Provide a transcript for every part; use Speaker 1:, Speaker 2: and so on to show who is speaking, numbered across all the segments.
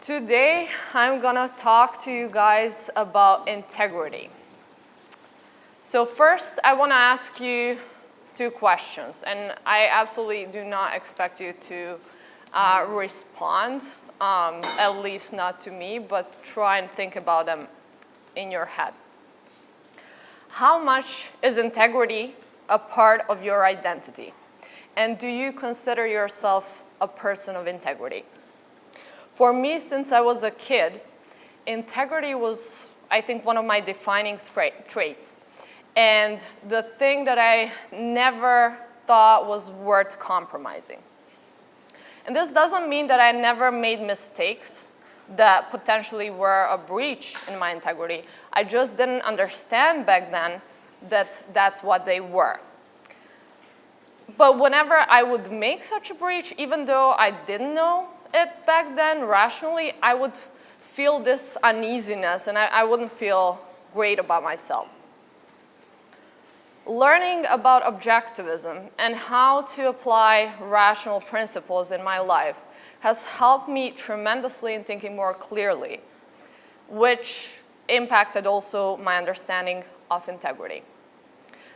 Speaker 1: Today, I'm gonna talk to you guys about integrity. So first, I wanna ask you two questions, and I absolutely do not expect you to respond, at least not to me, but try and think about them in your head. How much is integrity a part of your identity? And do you consider yourself a person of integrity? For me, since I was a kid, integrity was, I think, one of my defining traits. And the thing that I never thought was worth compromising. And this doesn't mean that I never made mistakes that potentially were a breach in my integrity. I just didn't understand back then that that's what they were. But whenever I would make such a breach, even though I didn't know it back then rationally, I would feel this uneasiness and I wouldn't feel great about myself. Learning about objectivism and how to apply rational principles in my life has helped me tremendously in thinking more clearly, which impacted also my understanding of integrity.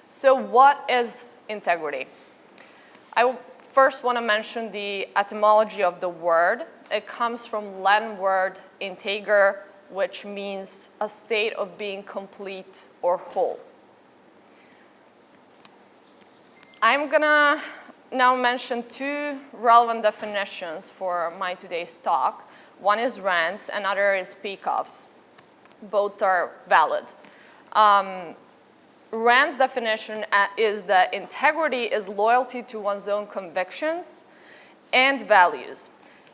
Speaker 1: So what is integrity? I first want to mention the etymology of the word. It comes from Latin word integer, which means a state of being complete or whole. I'm gonna now mention two relevant definitions for my today's talk. One is Rand's, another is Picos. Both are valid. Rand's definition is that integrity is loyalty to one's own convictions and values.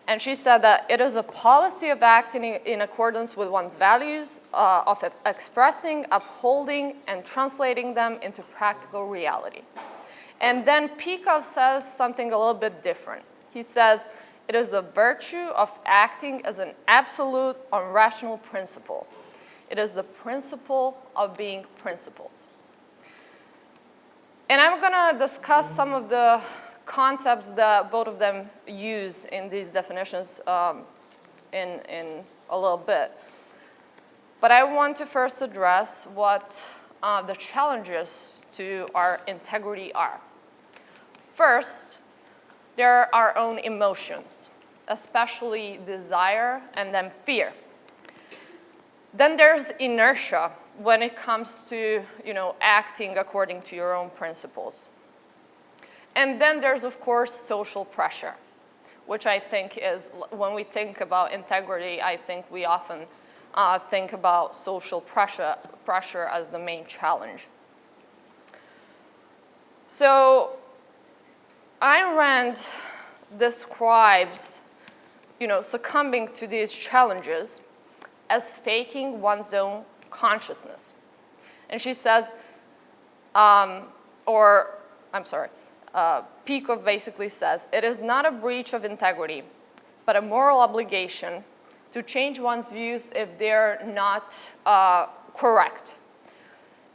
Speaker 1: And she said that it is a policy of acting in accordance with one's values, of expressing, upholding, and translating them into practical reality. And then Picos says something a little bit different. He says, it is the virtue of acting as an absolute or rational principle. It is the principle of being principled. And I'm gonna discuss some of the concepts that both of them use in these definitions in a little bit. But I want to first address what the challenges to our integrity are. First, there are our own emotions, especially desire and then fear. Then there's inertia when it comes to, acting according to your own principles. And then there's, of course, social pressure, which I think is, when we think about integrity, I think we often think about social pressure as the main challenge. So Ayn Rand describes, succumbing to these challenges as faking one's own consciousness. And she says, Pico basically says, it is not a breach of integrity, but a moral obligation to change one's views if they're not correct.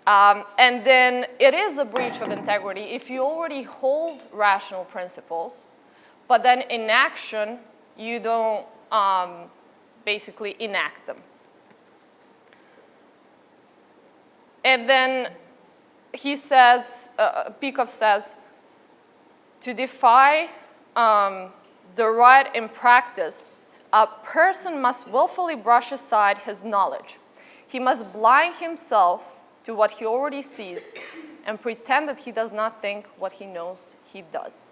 Speaker 1: And then it is a breach of integrity if you already hold rational principles, but then in action, you don't basically enact them. And then he says, Picos says, to defy the right in practice, a person must willfully brush aside his knowledge. He must blind himself to what he already sees and pretend that he does not think what he knows he does.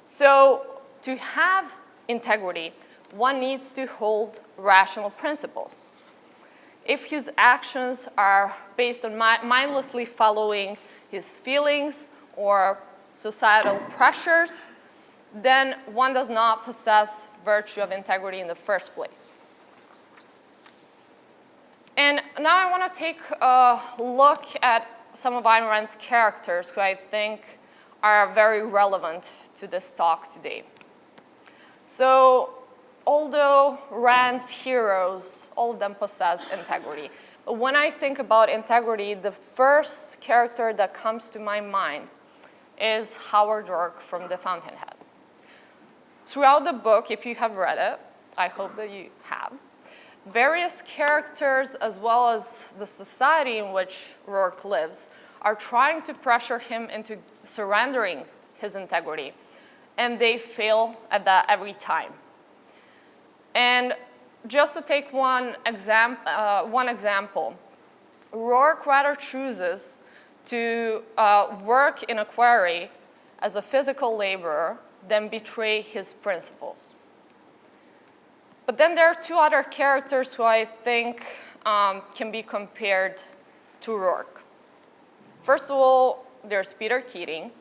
Speaker 1: So to have integrity, one needs to hold rational principles. If his actions are based on mindlessly following his feelings or societal pressures, then one does not possess virtue of integrity in the first place. And now I want to take a look at some of Ayn Rand's characters who I think are very relevant to this talk today. So although Rand's heroes, all of them possess integrity, but when I think about integrity, the first character that comes to my mind is Howard Rourke from the Fountainhead. Throughout the book, if you have read it, I hope that you have, various characters as well as the society in which Rourke lives are trying to pressure him into surrendering his integrity, and they fail at that every time. And just to take one example, Rourke rather chooses to work in a quarry as a physical laborer than betray his principles. But then there are two other characters who I think can be compared to Rourke. First of all, there's Peter Keating,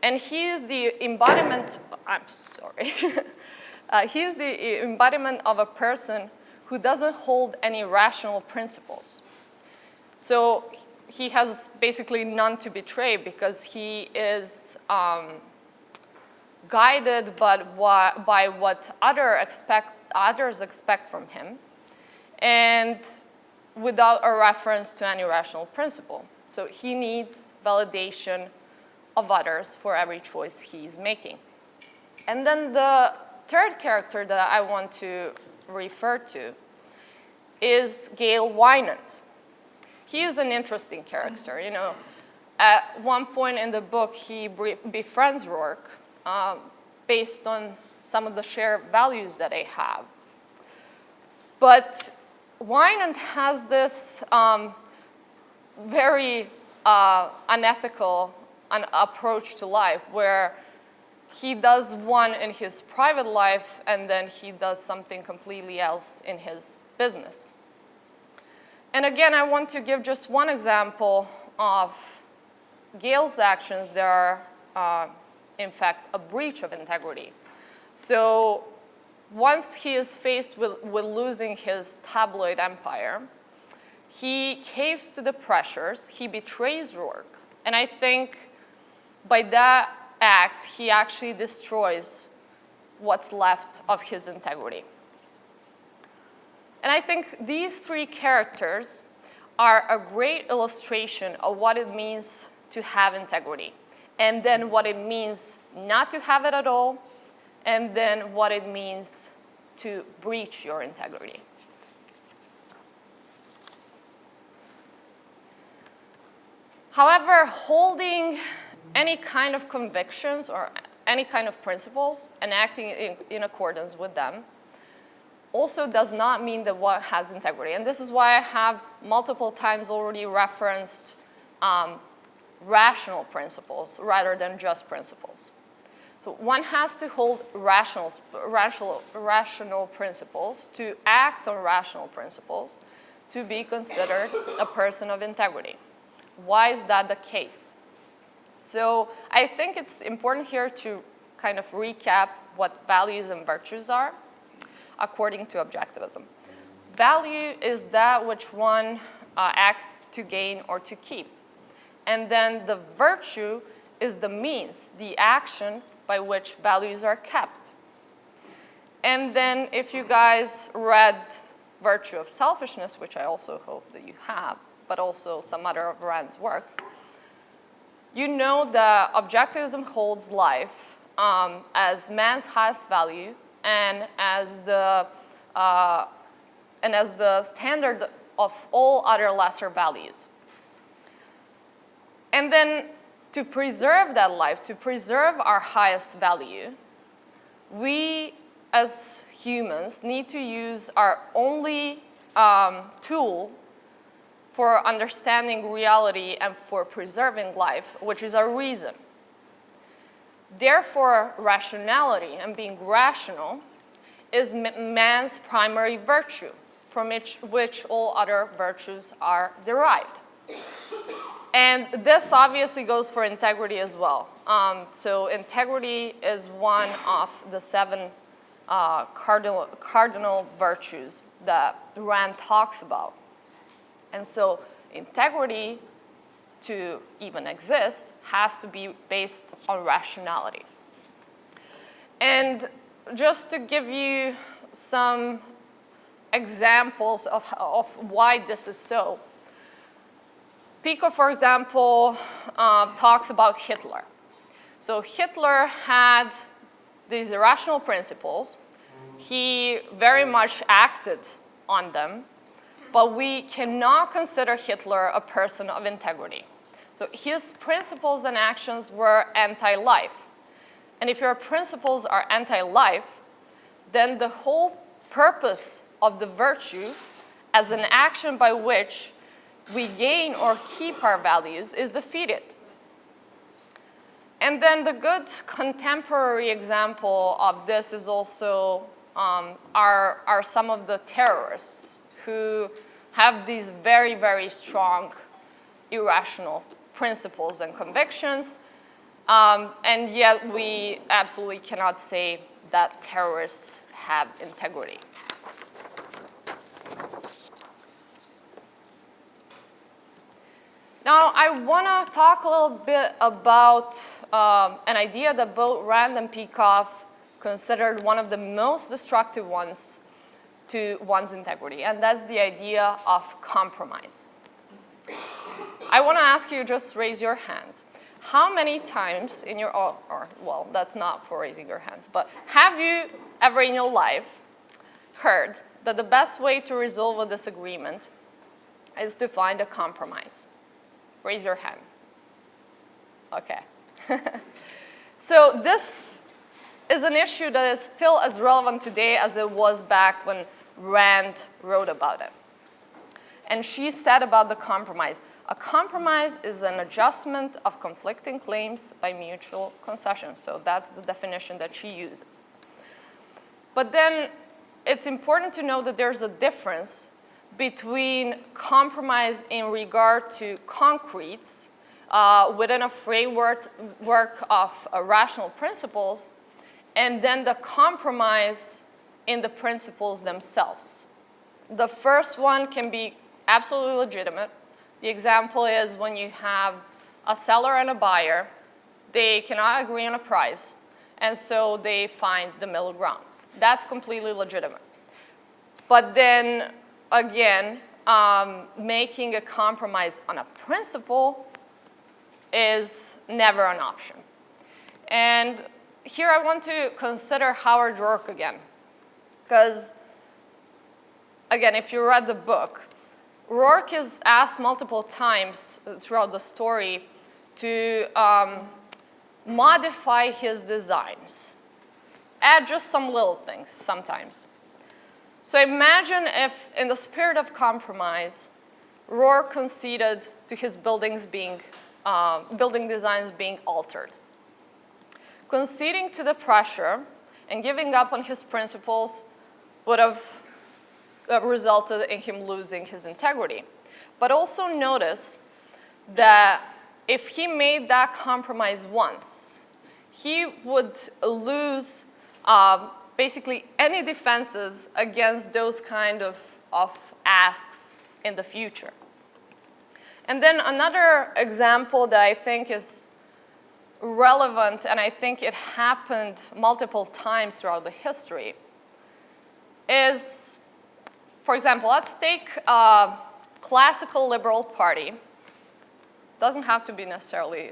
Speaker 1: and he's the embodiment, he's the embodiment of a person who doesn't hold any rational principles. So he has basically none to betray because he is guided by what others expect from him, and without a reference to any rational principle. So he needs validation of others for every choice he's making. And then the third character that I want to refer to is Gail Wynand. He is an interesting character. You know, at one point in the book, he befriends Rourke based on some of the shared values that they have. But Wynand has this very unethical approach to life where he does one in his private life and then he does something completely else in his business. And again, I want to give just one example of Gail's actions that are, in fact, a breach of integrity. So once he is faced with losing his tabloid empire, he caves to the pressures, he betrays Rourke, and I think by that act, he actually destroys what's left of his integrity. And I think these three characters are a great illustration of what it means to have integrity, and then what it means not to have it at all, and then what it means to breach your integrity. However, holding any kind of convictions or any kind of principles and acting in accordance with them also does not mean that one has integrity. And this is why I have multiple times already referenced rational principles rather than just principles. So one has to hold rational principles, to act on rational principles, to be considered a person of integrity. Why is that the case? So I think it's important here to kind of recap what values and virtues are according to objectivism. Value is that which one acts to gain or to keep. And then the virtue is the means, the action by which values are kept. And then if you guys read Virtue of Selfishness, which I also hope that you have, but also some other of Rand's works, you know that objectivism holds life as man's highest value and as the standard of all other lesser values. And then to preserve that life, to preserve our highest value, we as humans need to use our only tool for understanding reality and for preserving life, which is our reason. Therefore, rationality and being rational is man's primary virtue, from which all other virtues are derived. And this obviously goes for integrity as well. So integrity is one of the 7 cardinal virtues that Rand talks about. And so integrity, to even exist, has to be based on rationality. And just to give you some examples of why this is so, Picos, for example, talks about Hitler. So Hitler had these irrational principles, he very much acted on them, but we cannot consider Hitler a person of integrity. So his principles and actions were anti-life. And if your principles are anti-life, then the whole purpose of the virtue as an action by which we gain or keep our values is defeated. And then the good contemporary example of this is also are some of the terrorists who have these very, very strong irrational principles and convictions, and yet we absolutely cannot say that terrorists have integrity. Now, I want to talk a little bit about an idea that both Rand and Picos considered one of the most destructive ones to one's integrity, and that's the idea of compromise. I want to ask you, just raise your hands. How many times in your, well, that's not for raising your hands, but have you ever in your life heard that the best way to resolve a disagreement is to find a compromise? Raise your hand. Okay. So this is an issue that is still as relevant today as it was back when Rand wrote about it. And she said about the compromise, a compromise is an adjustment of conflicting claims by mutual concession. So that's the definition that she uses. But then it's important to know that there's a difference between compromise in regard to concretes within a framework of rational principles, and then the compromise in the principles themselves. The first one can be absolutely legitimate. The example is when you have a seller and a buyer, they cannot agree on a price, and so they find the middle ground. That's completely legitimate. But then again, making a compromise on a principle is never an option. And here I want to consider Howard Roark again. Because, again, if you read the book, Roark is asked multiple times throughout the story to modify his designs. Add just some little things sometimes. So imagine if, in the spirit of compromise, Roark conceded to his building designs being altered. Conceding to the pressure and giving up on his principles would have resulted in him losing his integrity. But also notice that if he made that compromise once, he would lose basically any defenses against those kind of asks in the future. And then another example that I think is relevant, and I think it happened multiple times throughout the history, is, for example, let's take a classical liberal party. Doesn't have to be necessarily,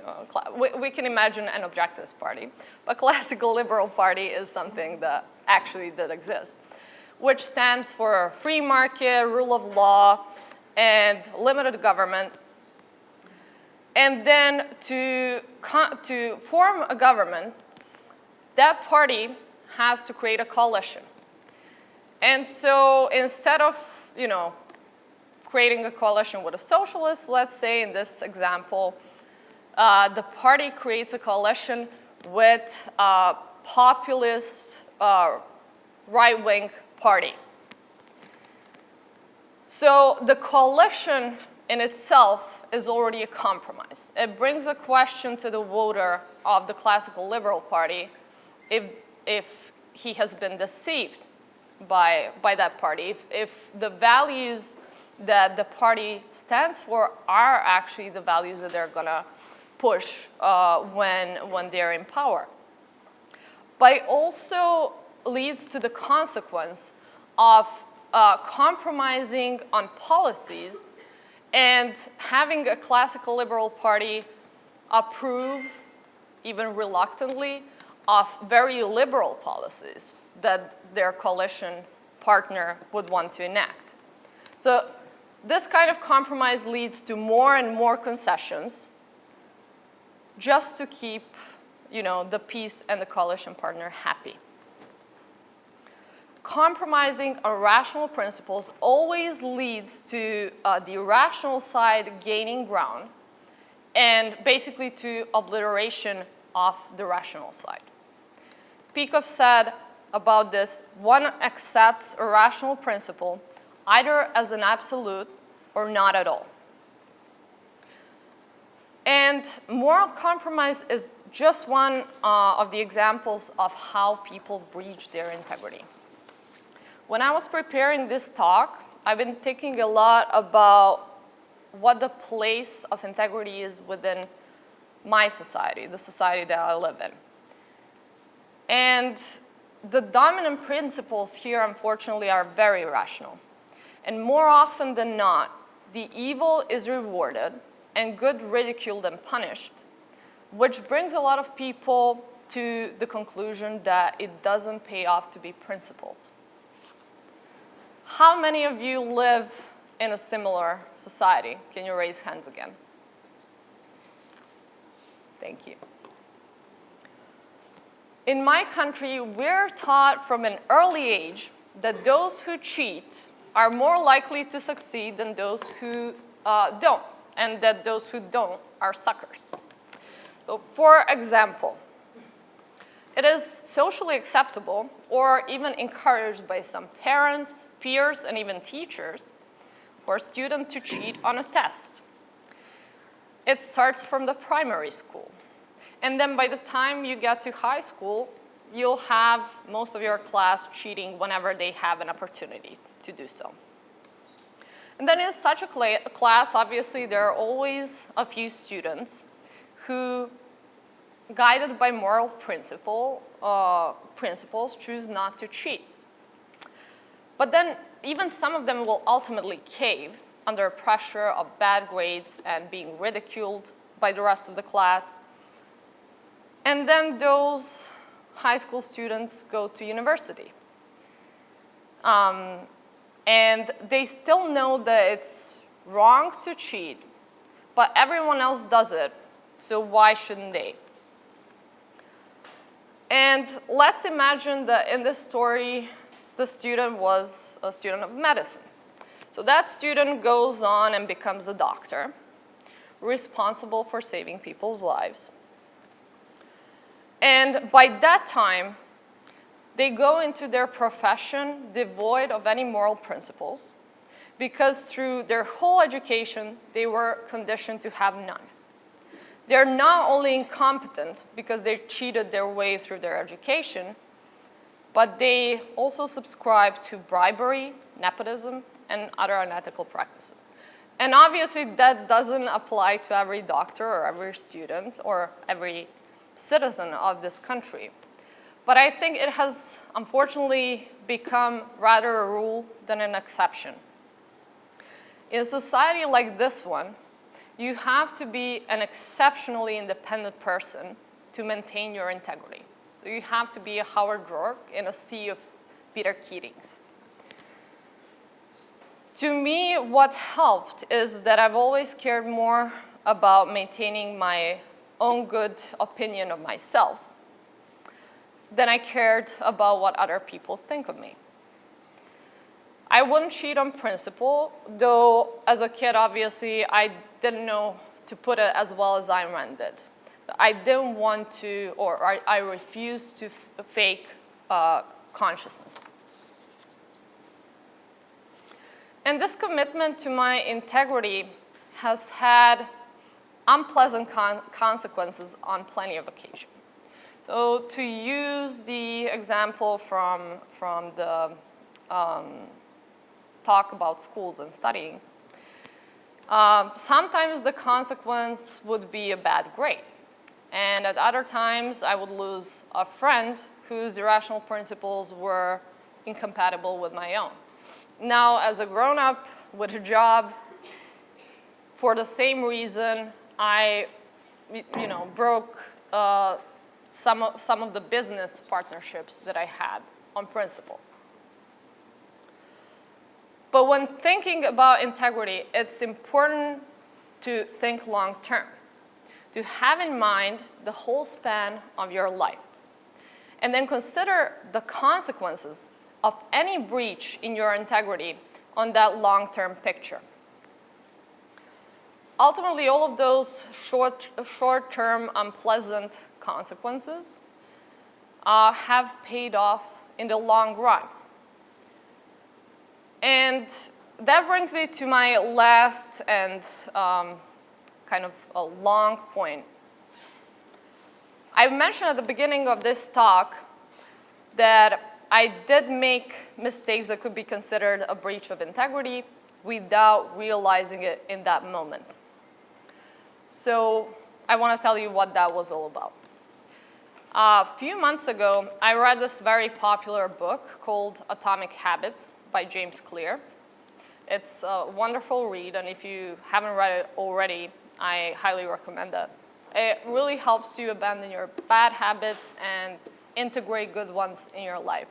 Speaker 1: we can imagine an objectivist party, but classical liberal party is something that actually did exist, which stands for free market, rule of law, and limited government. And then to form a government, that party has to create a coalition. And so instead of, creating a coalition with a socialist, let's say in this example, the party creates a coalition with a populist right-wing party. So the coalition in itself is already a compromise. It brings a question to the voter of the classical liberal party if he has been deceived by that party, if the values that the party stands for are actually the values that they're going to push when they're in power. But it also leads to the consequence of compromising on policies and having a classical liberal party approve, even reluctantly, of very liberal policies that their coalition partner would want to enact. So this kind of compromise leads to more and more concessions just to keep, the peace and the coalition partner happy. Compromising on rational principles always leads to the irrational side gaining ground and basically to obliteration of the rational side. Picos said about this, one accepts a rational principle either as an absolute or not at all. And moral compromise is just one of the examples of how people breach their integrity. When I was preparing this talk, I've been thinking a lot about what the place of integrity is within my society, the society that I live in. And the dominant principles here, unfortunately, are very rational. And more often than not, the evil is rewarded and good ridiculed and punished, which brings a lot of people to the conclusion that it doesn't pay off to be principled. How many of you live in a similar society? Can you raise hands again? Thank you. In my country, we're taught from an early age that those who cheat are more likely to succeed than those who don't, and that those who don't are suckers. So, for example, it is socially acceptable or even encouraged by some parents, peers, and even teachers for a student to cheat on a test. It starts from the primary school. And then by the time you get to high school, you'll have most of your class cheating whenever they have an opportunity to do so. And then in such a class, obviously, there are always a few students who, guided by moral principles, choose not to cheat. But then even some of them will ultimately cave under pressure of bad grades and being ridiculed by the rest of the class. And then those high school students go to university. And they still know that it's wrong to cheat, but everyone else does it, so why shouldn't they? And let's imagine that in this story, the student was a student of medicine. So that student goes on and becomes a doctor, responsible for saving people's lives. And by that time, they go into their profession devoid of any moral principles, because through their whole education, they were conditioned to have none. They're not only incompetent because they cheated their way through their education, but they also subscribe to bribery, nepotism, and other unethical practices. And obviously, that doesn't apply to every doctor or every student or every citizen of this country. But I think it has, unfortunately, become rather a rule than an exception. In a society like this one, you have to be an exceptionally independent person to maintain your integrity. So you have to be a Howard Rourke in a sea of Peter Keatings. To me, what helped is that I've always cared more about maintaining my own good opinion of myself than I cared about what other people think of me. I wouldn't cheat on principle, though as a kid, obviously, I didn't know to put it as well as Ayn did. I didn't want to, or I refused to fake consciousness. And this commitment to my integrity has had unpleasant consequences on plenty of occasions. So to use the example from the talk about schools and studying, sometimes the consequence would be a bad grade. And at other times, I would lose a friend whose irrational principles were incompatible with my own. Now, as a grown-up with a job, for the same reason, I broke some of the business partnerships that I had on principle. But when thinking about integrity, it's important to think long term, to have in mind the whole span of your life, and then consider the consequences of any breach in your integrity on that long-term picture. Ultimately, all of those short-term unpleasant consequences have paid off in the long run. And that brings me to my last and kind of a long point. I mentioned at the beginning of this talk that I did make mistakes that could be considered a breach of integrity without realizing it in that moment. So I want to tell you what that was all about. A few months ago, I read this very popular book called Atomic Habits by James Clear. It's a wonderful read, and if you haven't read it already, I highly recommend it. It really helps you abandon your bad habits and integrate good ones in your life.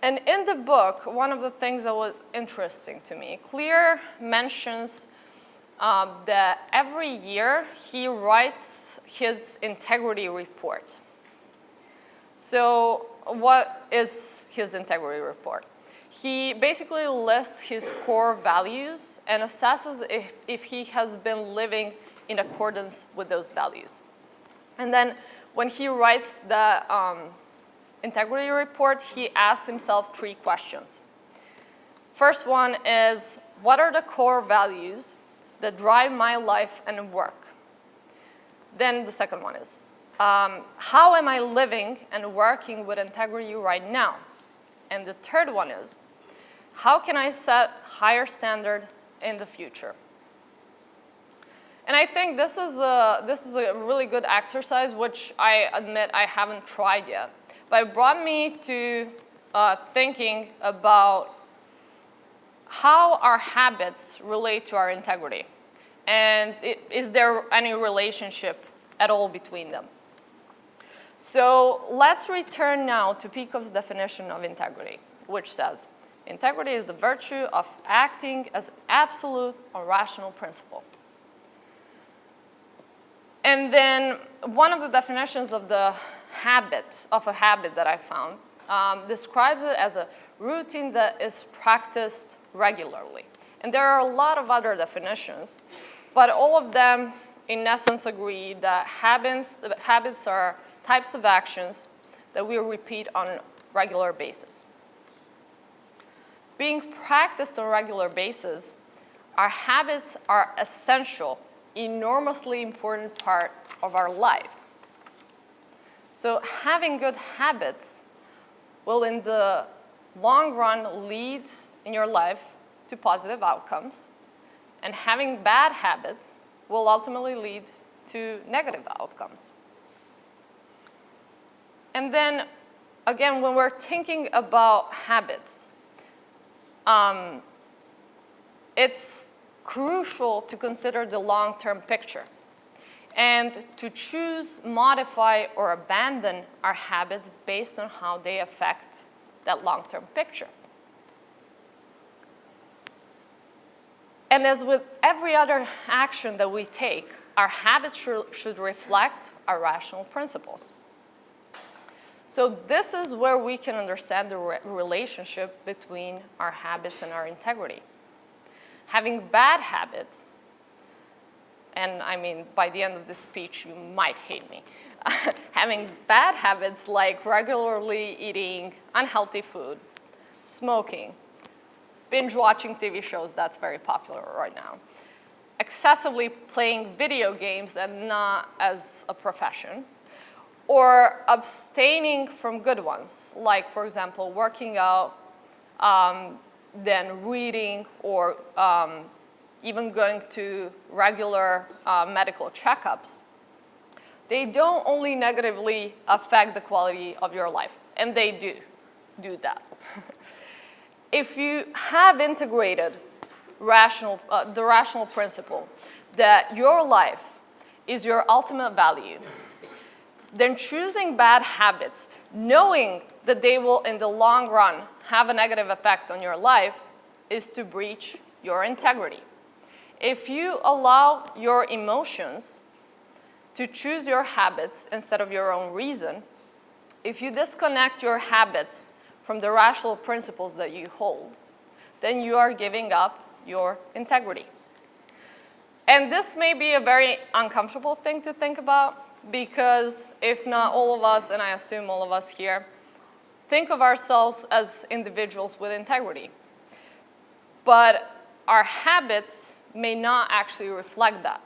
Speaker 1: And in the book, one of the things that was interesting to me, Clear mentions that every year he writes his integrity report. So what is his integrity report? He basically lists his core values and assesses if he has been living in accordance with those values. And then when he writes the integrity report, he asks himself 3 questions. First one is, what are the core values that drive my life and work? Then the second one is, how am I living and working with integrity right now? And the third one is, how can I set higher standard in the future? And I think this is a really good exercise, which I admit I haven't tried yet. But it brought me to thinking about how our habits relate to our integrity. And is there any relationship at all between them? So let's return now to Picos' definition of integrity, which says, integrity is the virtue of acting as absolute or rational principle. And then one of the definitions of a habit that I found describes it as a routine that is practiced regularly. And there are a lot of other definitions, but all of them in essence agree that habits are types of actions that we repeat on a regular basis. Being practiced on a regular basis, our habits are essential, enormously important part of our lives. So having good habits will in the long run lead in your life to positive outcomes, and having bad habits will ultimately lead to negative outcomes. And then again, when we're thinking about habits, it's crucial to consider the long-term picture and to choose, modify, or abandon our habits based on how they affect that long-term picture. And as with every other action that we take, our habits should reflect our rational principles. So this is where we can understand the relationship between our habits and our integrity. Having bad habits, and I mean, by the end of this speech, you might hate me. Having bad habits like regularly eating unhealthy food, smoking, binge watching TV shows, that's very popular right now, excessively playing video games and not as a profession, or abstaining from good ones, like, for example, working out, then reading, or even going to regular medical checkups. They don't only negatively affect the quality of your life, and they do that. If you have integrated the rational principle that your life is your ultimate value, then choosing bad habits, knowing that they will, in the long run, have a negative effect on your life is to breach your integrity. If you allow your emotions to choose your habits instead of your own reason, if you disconnect your habits from the rational principles that you hold, then you are giving up your integrity. And this may be a very uncomfortable thing to think about, because if not all of us, and I assume all of us here, think of ourselves as individuals with integrity. But our habits may not actually reflect that.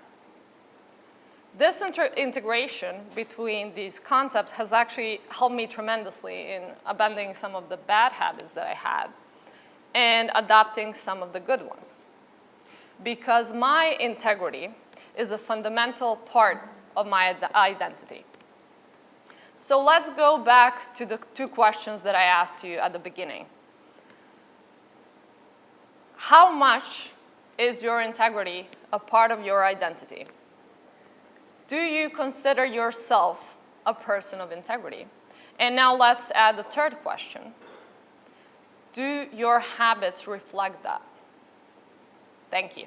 Speaker 1: This integration between these concepts has actually helped me tremendously in abandoning some of the bad habits that I had and adopting some of the good ones. Because my integrity is a fundamental part of my identity. So let's go back to the two questions that I asked you at the beginning. How much is your integrity a part of your identity? Do you consider yourself a person of integrity? And now let's add the third question. Do your habits reflect that? Thank you.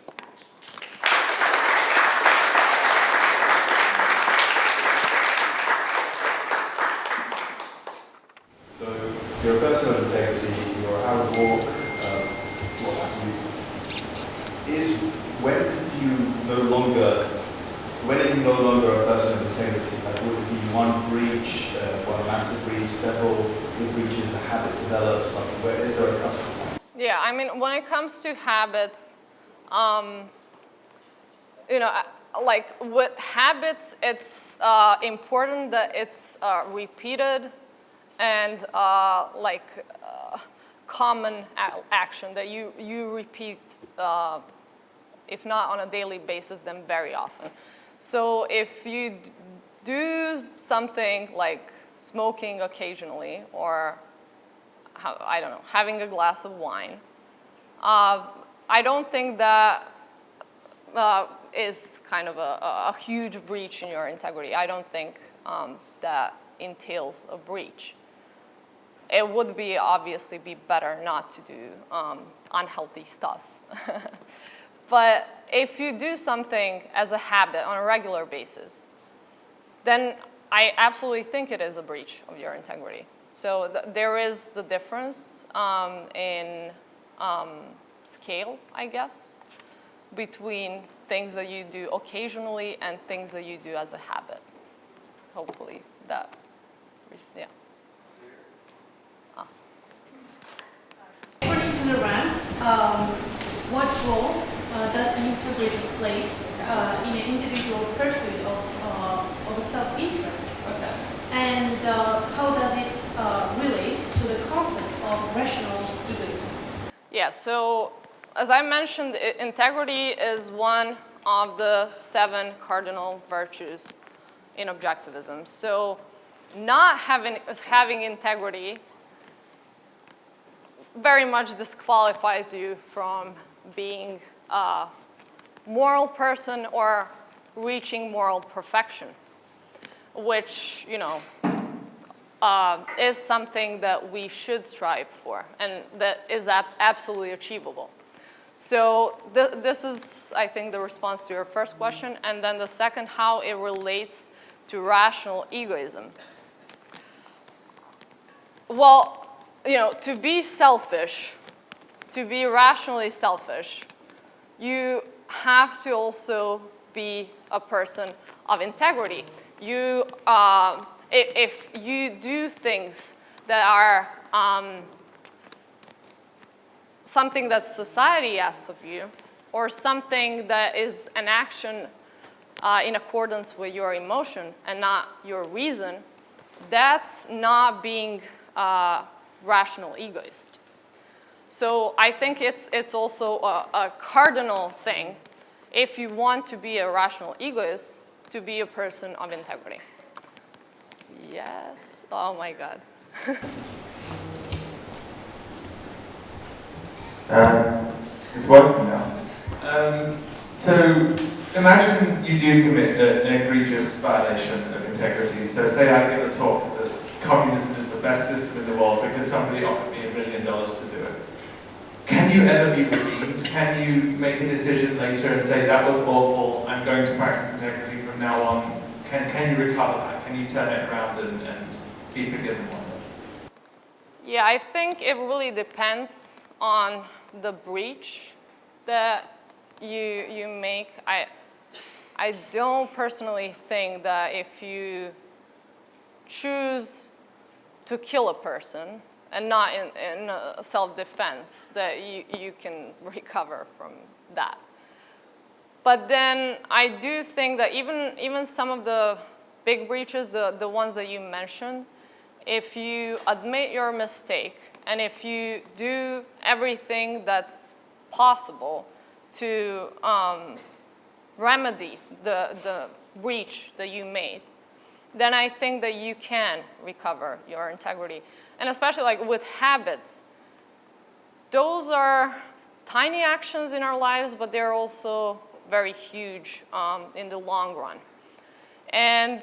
Speaker 2: So you're a person of integrity, you're a hard walk, what have you. When are you no longer a person of integrity? Like, would it be one breach, one massive breach, several big breaches, a habit develops? Like, where is there a cut?
Speaker 1: Yeah, I mean, when it comes to habits, like with habits, it's important that it's repeated and common action that you repeat, if not on a daily basis, then very often. So if you do something like smoking occasionally, or I don't know, having a glass of wine, I don't think that is kind of a huge breach in your integrity. I don't think that entails a breach. It would be obviously be better not to do unhealthy stuff. But if you do something as a habit on a regular basis, then I absolutely think it is a breach of your integrity. So there is the difference in scale, I guess, between things that you do occasionally and things that you do as a habit. Hopefully that, yeah.
Speaker 3: According to the RAND, what role does integrity plays in an individual pursuit of self-interest?
Speaker 1: Okay.
Speaker 3: And how does it relate to the concept of rational egoism?
Speaker 1: Yeah, so as I mentioned, integrity is one of the 7 cardinal virtues in objectivism. So not having integrity very much disqualifies you from being a moral person or reaching moral perfection, which, is something that we should strive for and that is absolutely achievable. So this is, I think, the response to your first question. And then the second, how it relates to rational egoism. Well, to be selfish, to be rationally selfish, you have to also be a person of integrity. If you do things that are something that society asks of you, or something that is an action in accordance with your emotion and not your reason, that's not being rational egoist. So I think it's also a cardinal thing, if you want to be a rational egoist, to be a person of integrity. Yes? Oh my God.
Speaker 4: It's working now. So imagine you do commit an egregious violation of integrity. So say I give a talk that communism is the the best system in the world because somebody offered me $1 billion to do it. Can you ever be redeemed? Can you make a decision later and say, that was awful, I'm going to practice integrity from now on? Can you recover that? Can you turn it around and be forgiven one day?
Speaker 1: Yeah, I think it really depends on the breach that you make. I don't personally think that if you choose to kill a person and not in self-defense, that you can recover from that. But then I do think that even some of the big breaches, the ones that you mentioned, if you admit your mistake and if you do everything that's possible to remedy the breach that you made, then I think that you can recover your integrity. And especially like with habits, those are tiny actions in our lives, but they're also very huge in the long run. And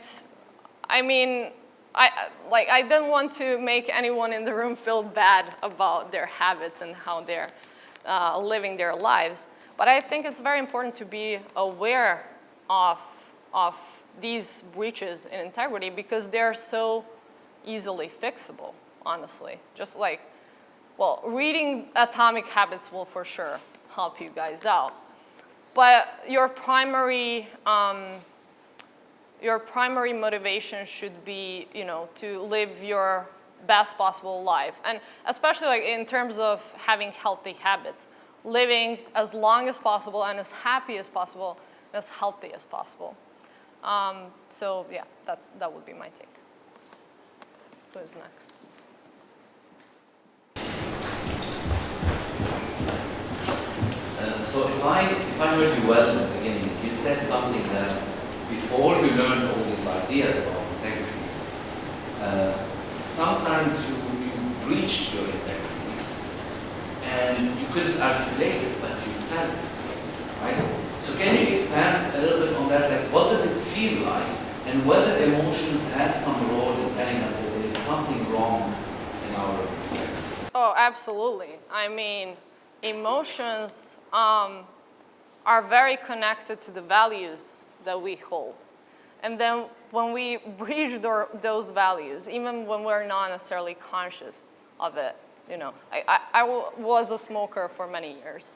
Speaker 1: I mean, I didn't want to make anyone in the room feel bad about their habits and how they're living their lives. But I think it's very important to be aware of these breaches in integrity because they're so easily fixable, honestly. Just like, well, reading Atomic Habits will for sure help you guys out. But your primary motivation should be, to live your best possible life. And especially like in terms of having healthy habits, living as long as possible and as happy as possible and as healthy as possible. So yeah, that would be my take. Who is next?
Speaker 5: So if I heard you well in the beginning, you said something that before you learned all these ideas about integrity, sometimes you breached your integrity and you couldn't articulate it, but you felt it, right? So can you expand a little bit on that? Like, what does it feel like, and whether emotions has some role in telling us that there is something wrong in our integrity?
Speaker 1: Oh, absolutely. I mean, emotions are very connected to the values that we hold. And then when we breach those values, even when we're not necessarily conscious of it, I was a smoker for many years.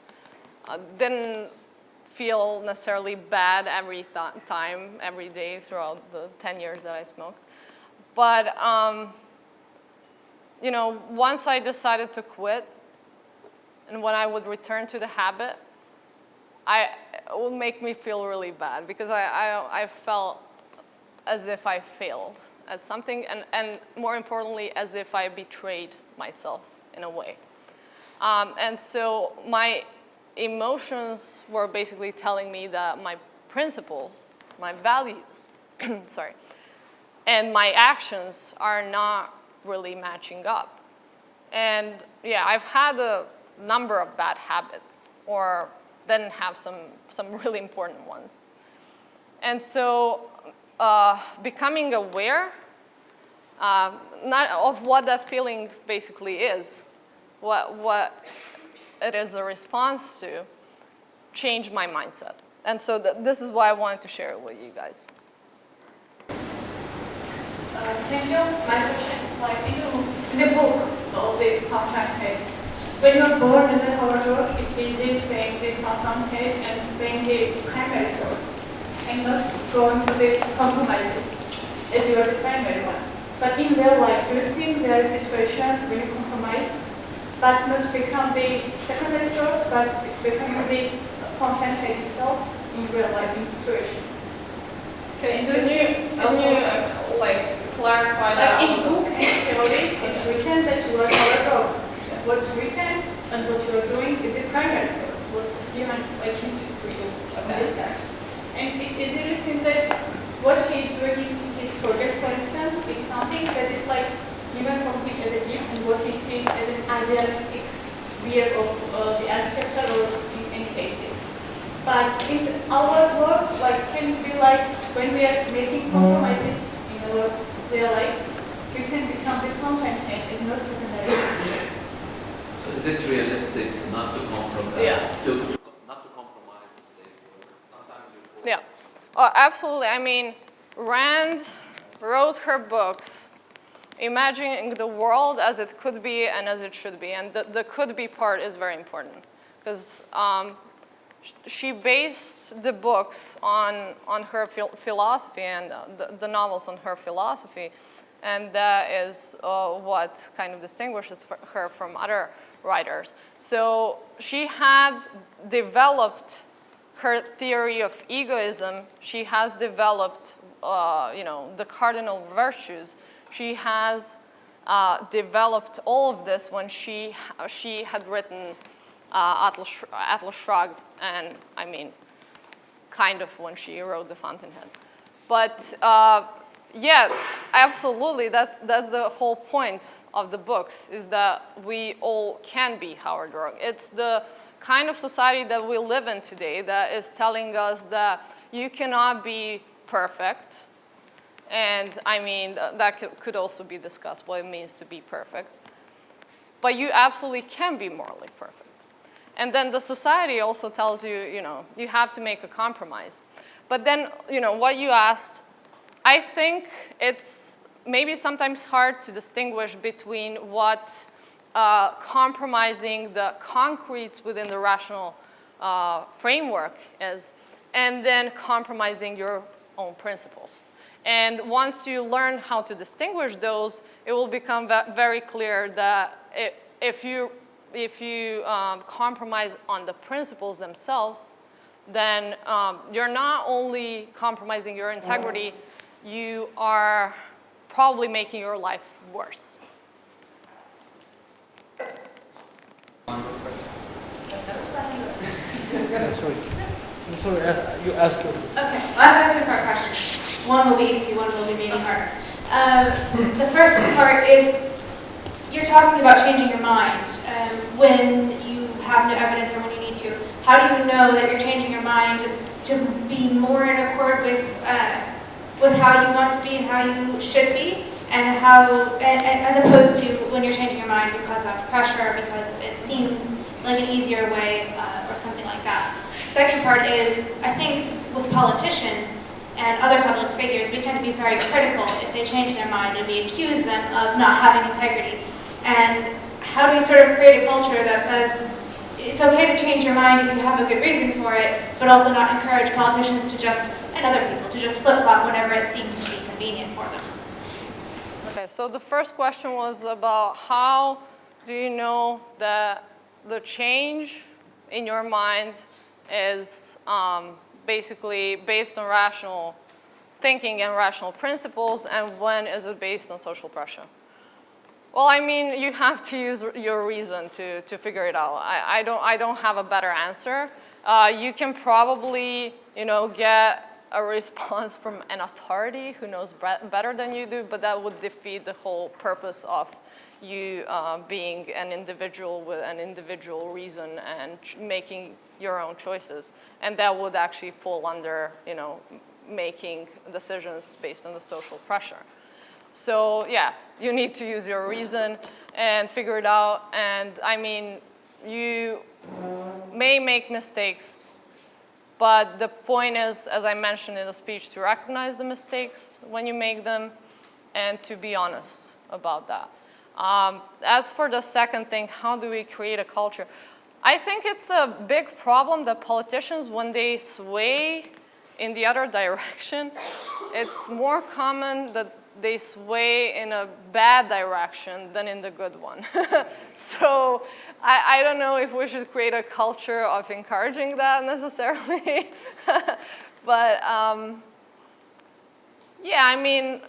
Speaker 1: Didn't feel necessarily bad every time, every day throughout the 10 years that I smoked. But, once I decided to quit, and when I would return to the habit, it would make me feel really bad because I felt as if I failed at something, and more importantly, as if I betrayed myself in a way. And so my emotions were basically telling me that my principles, my values, and my actions are not really matching up. And yeah, I've had a number of bad habits, or didn't have some really important ones. And so becoming aware not of what that feeling basically is, what it is a response to, changed my mindset. And so this is why I wanted to share it with you guys.
Speaker 3: Thank you. My question is like in the book of the Fountainhead, when you're born as a hoarder, it's easy paying the Fountainhead and paying the primary source and not going to the compromises as you are the primary one. But in real life, do you think there is a situation when you compromise, but not become the secondary source, but becoming the Fountainhead itself in real life in situation?
Speaker 1: Can you clarify that?
Speaker 3: Like in book and theories, it's written that you are hoarder. What's written and what you are doing is the primary source, what is given into for you to understand. And it's easy to think that what he is doing in his project, for instance, is something that is like given from him as a gift and what he sees as an idealistic view of the architecture or in any cases. But in our work, can it be like when we are making compromises in our real life, we can become become the Fountainhead is not secondary.
Speaker 5: Yes. So is it realistic not to compromise?
Speaker 1: Yeah.
Speaker 5: Not to compromise with it? Sometimes you.
Speaker 1: Yeah, absolutely. I mean, Rand wrote her books imagining the world as it could be and as it should be. And the could be part is very important because she based the books on her philosophy and the novels on her philosophy. And that is what kind of distinguishes her from other writers. So she had developed her theory of egoism. She has developed, the cardinal virtues. She has developed all of this when she had written Atlas Shrugged, and I mean, kind of when she wrote The Fountainhead. But yeah, absolutely, that's the whole point of the books, is that we all can be Howard Roark. It's the kind of society that we live in today that is telling us that you cannot be perfect. And I mean, that could also be discussed, what it means to be perfect. But you absolutely can be morally perfect. And then the society also tells you, you have to make a compromise. But then, what you asked, I think it's maybe sometimes hard to distinguish between what compromising the concrete within the rational framework is, and then compromising your own principles. And once you learn how to distinguish those, it will become very clear that if you compromise on the principles themselves, then you're not only compromising your integrity, you are probably making your life worse.
Speaker 6: Sorry, you asked your.
Speaker 3: Okay, well, I have 2-part questions. One will be easy, one will be maybe harder. The first part is, you're talking about changing your mind when you have no evidence or when you need to. How do you know that you're changing your mind to be more in accord with how you want to be and how you should be, and as opposed to when you're changing your mind because of pressure, because it seems like an easier way or something like that. Second part is, I think with politicians and other public figures, we tend to be very critical if they change their mind, and we accuse them of not having integrity. And how do we sort of create a culture that says it's okay to change your mind if you have a good reason for it, but also not encourage politicians and other people to just flip-flop whenever it seems to be convenient for them?
Speaker 1: Okay, so the first question was about how do you know that the change in your mind is basically based on rational thinking and rational principles, and when is it based on social pressure? Well, I mean, you have to use your reason to figure it out. I don't have a better answer. You can probably, get a response from an authority who knows better than you do, but that would defeat the whole purpose of you being an individual with an individual reason and making your own choices. And that would actually fall under, making decisions based on the social pressure. So yeah, you need to use your reason and figure it out. And I mean, you may make mistakes, but the point is, as I mentioned in the speech, to recognize the mistakes when you make them and to be honest about that. As for the second thing, how do we create a culture? I think it's a big problem that politicians, when they sway in the other direction, it's more common that they sway in a bad direction than in the good one. So I don't know if we should create a culture of encouraging that necessarily. But yeah, I mean,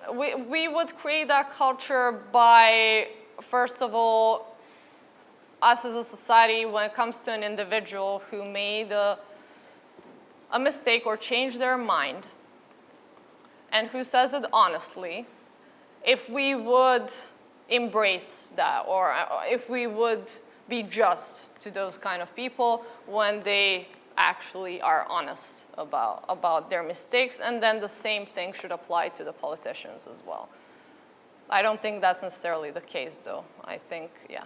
Speaker 1: we would create that culture by, first of all, us as a society, when it comes to an individual who made a mistake or changed their mind, and who says it honestly, if we would embrace that, or if we would be just to those kind of people when they actually are honest about their mistakes, and then the same thing should apply to the politicians as well. I don't think that's necessarily the case, though. I think, yeah.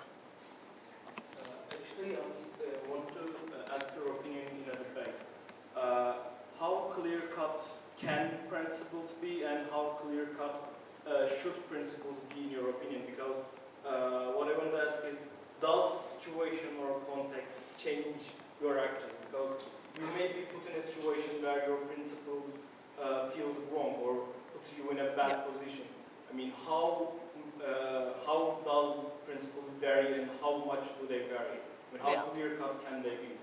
Speaker 7: Actually, I want to ask your opinion in a debate. How clear-cut can principles be, and how clear-cut should principles be in your opinion? Because what I want to ask is, does situation or context change your action? Because you may be put in a situation where your principles feels wrong or puts you in a bad position. I mean, how does principles vary, and how much do they vary? I mean, how clear-cut can they be?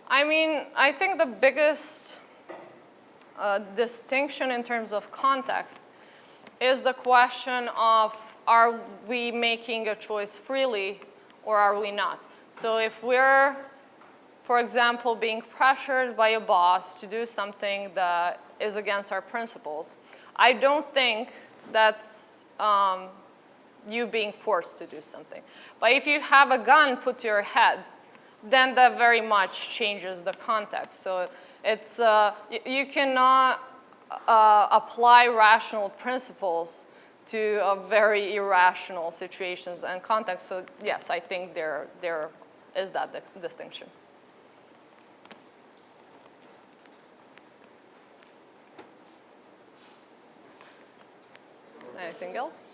Speaker 1: I mean, I think the biggest distinction in terms of context is the question of, are we making a choice freely or are we not? So if we're, for example, being pressured by a boss to do something that is against our principles, I don't think that's you being forced to do something. But if you have a gun put to your head, then that very much changes the context. So it's, you cannot apply rational principles to very irrational situations and contexts. So yes, I think there is that distinction. Anything else?